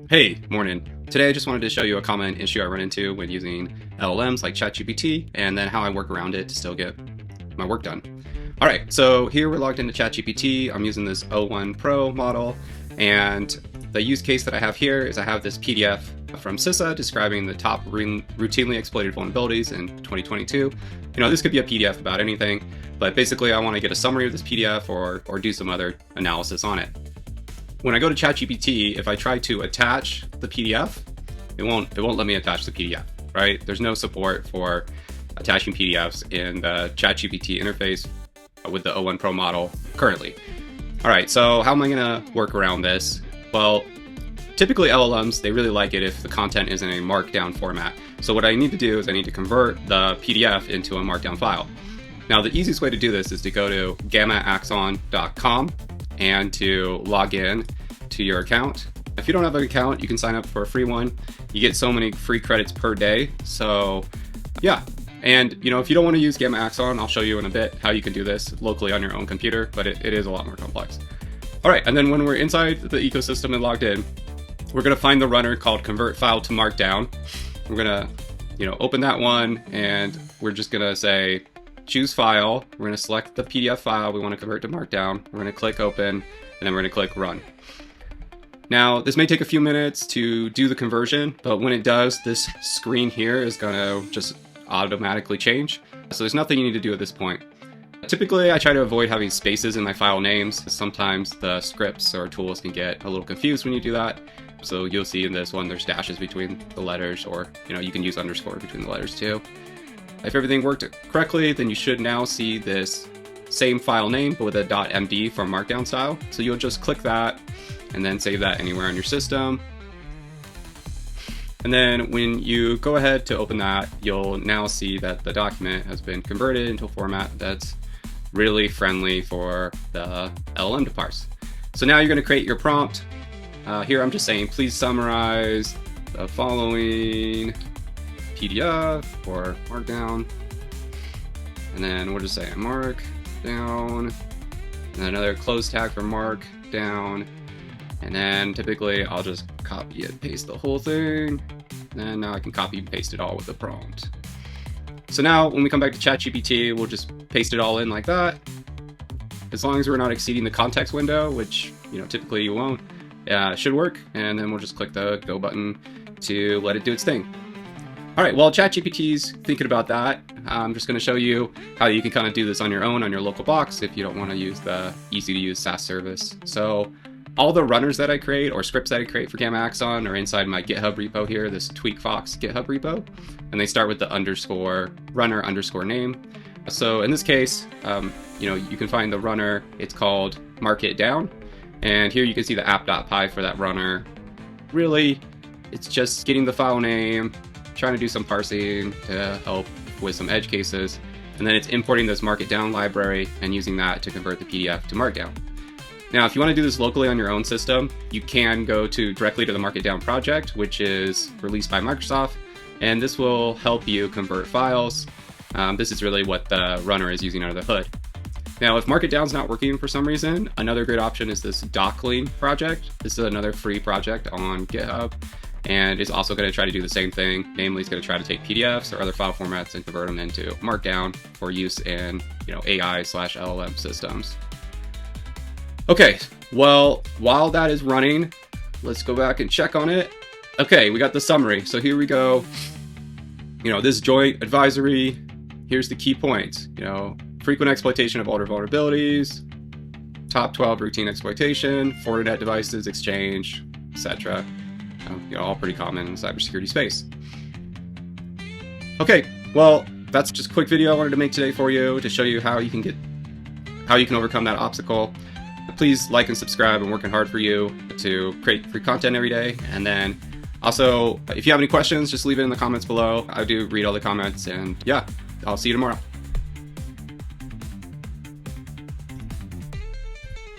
Hey, morning. Today I just wanted to show you a common issue I run into when using LLMs like ChatGPT, and then how I work around it to still get my work done. All right, so here we're logged into ChatGPT. I'm using this O1 Pro model, and the use case that I have here is I have this PDF from CISA describing the top routinely exploited vulnerabilities in 2022. This could be a PDF about anything, but basically I want to get a summary of this PDF or do some other analysis on it. When I go to ChatGPT, if I try to attach the PDF, it won't let me attach the PDF, right? There's no support for attaching PDFs in the ChatGPT interface with the O1 Pro model currently. All right, so how am I gonna work around this? Well, typically LLMs, they really like it if the content is in a Markdown format. So what I need to do is I need to convert the PDF into a Markdown file. Now, the easiest way to do this is to go to gammaaxon.com and to log in to your account. If you don't have an account, you can sign up for a free one. You get so many free credits per day. So yeah. And if you don't want to use Gamma Axon, I'll show you in a bit how you can do this locally on your own computer, but it is a lot more complex. All right, and then when we're inside the ecosystem and logged in, we're gonna find the runner called convert file to Markdown. We're gonna, open that one, and we're just gonna say, choose file. We're gonna select the PDF file we want to convert to Markdown. We're gonna click open, and then we're gonna click run. Now, this may take a few minutes to do the conversion, but when it does, this screen here is gonna just automatically change. So there's nothing you need to do at this point. Typically, I try to avoid having spaces in my file names. Sometimes the scripts or tools can get a little confused when you do that. So you'll see in this one, there's dashes between the letters, or you can use underscore between the letters too. If everything worked correctly, then you should now see this same file name, but with a .md for Markdown style. So you'll just click that and then save that anywhere on your system. And then when you go ahead to open that, you'll now see that the document has been converted into a format that's really friendly for the LLM to parse. So now you're going to create your prompt. Here I'm just saying, please summarize the following PDF or Markdown. And then we'll just say Markdown. And then another close tag for Markdown. And then typically I'll just copy and paste the whole thing. And now I can copy and paste it all with the prompt. So now when we come back to ChatGPT, we'll just paste it all in like that. As long as we're not exceeding the context window, which typically you won't, it should work. And then we'll just click the go button to let it do its thing. All right, while ChatGPT's thinking about that, I'm just going to show you how you can kind of do this on your own on your local box if you don't want to use the easy-to-use SaaS service. So all the runners that I create or scripts that I create for Gamma Axon are inside my GitHub repo here, this TweakFox GitHub repo, and they start with the runner name. So in this case, you can find the runner. It's called Markdown, and here you can see the app.py for that runner. Really, it's just getting the file name, trying to do some parsing to help with some edge cases, and then it's importing this Markdown library and using that to convert the PDF to Markdown. Now, if you want to do this locally on your own system, you can go directly to the Markdown project, which is released by Microsoft, and this will help you convert files. This is really what the runner is using under the hood. Now, if Markdown's not working for some reason, another great option is this Docling project. This is another free project on GitHub, and it's also going to try to do the same thing. Namely, it's going to try to take PDFs or other file formats and convert them into Markdown for use in AI/LLM systems. Okay, well, while that is running, let's go back and check on it. Okay, we got the summary. So here we go. This joint advisory, here's the key points. Frequent exploitation of older vulnerabilities, top 12 routine exploitation, Fortinet devices, Exchange, etc. All pretty common in the cybersecurity space. Okay, well, that's just a quick video I wanted to make today for you to show you how you can overcome that obstacle. Please like and subscribe. I'm working hard for you to create free content every day. And then also, if you have any questions, just leave it in the comments below. I do read all the comments, and yeah, I'll see you tomorrow.